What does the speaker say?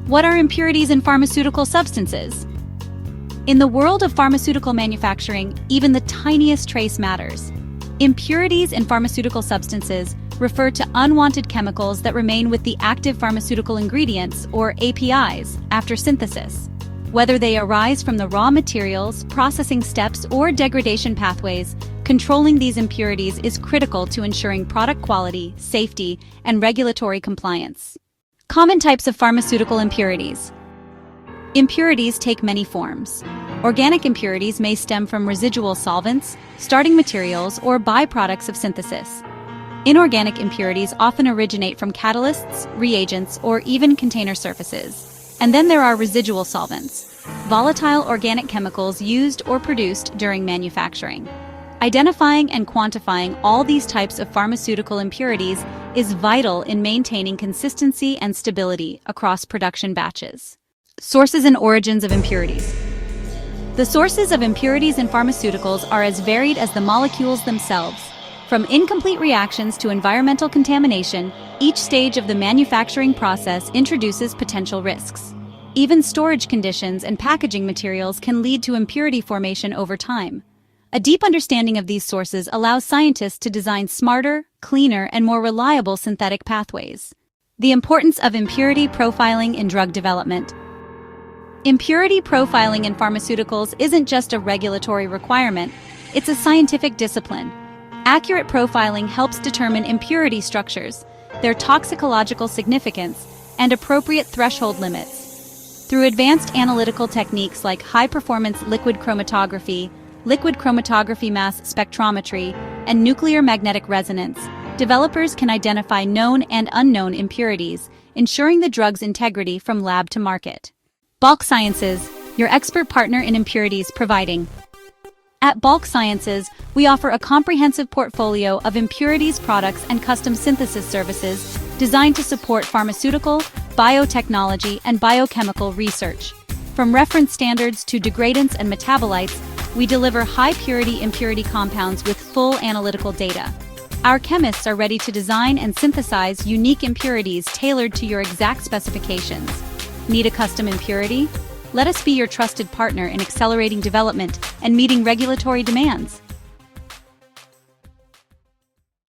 What are impurities in pharmaceutical substances? In the world of pharmaceutical manufacturing, even the tiniest trace matters. Impurities in pharmaceutical substances refer to unwanted chemicals that remain with the active pharmaceutical ingredients, or APIs, after synthesis. Whether they arise from the raw materials, processing steps, or degradation pathways, controlling these impurities is critical to ensuring product quality, safety, and regulatory compliance. Common types of pharmaceutical impurities. Impurities take many forms. Organic impurities may stem from residual solvents, starting materials, or byproducts of synthesis. Inorganic impurities often originate from catalysts, reagents, or even container surfaces. And then there are residual solvents, volatile organic chemicals used or produced during manufacturing. Identifying and quantifying all these types of pharmaceutical impurities is vital in maintaining consistency and stability across production batches. Sources and origins of impurities. The sources of impurities in pharmaceuticals are as varied as the molecules themselves. From incomplete reactions to environmental contamination, each stage of the manufacturing process introduces potential risks. Even storage conditions and packaging materials can lead to impurity formation over time. A deep understanding of these sources allows scientists to design smarter, cleaner, and more reliable synthetic pathways. The importance of impurity profiling in drug development. Impurity profiling in pharmaceuticals isn't just a regulatory requirement, it's a scientific discipline. Accurate profiling helps determine impurity structures, their toxicological significance, and appropriate threshold limits. Through advanced analytical techniques like high-performance liquid chromatography mass spectrometry, and nuclear magnetic resonance, developers can identify known and unknown impurities, ensuring the drug's integrity from lab to market. BOC Sciences, your expert partner in impurities providing. At BOC Sciences, we offer a comprehensive portfolio of impurities products and custom synthesis services designed to support pharmaceutical, biotechnology, and biochemical research. From reference standards to degradants and metabolites, we deliver high-purity impurity compounds with full analytical data. Our chemists are ready to design and synthesize unique impurities tailored to your exact specifications. Need a custom impurity? Let us be your trusted partner in accelerating development and meeting regulatory demands.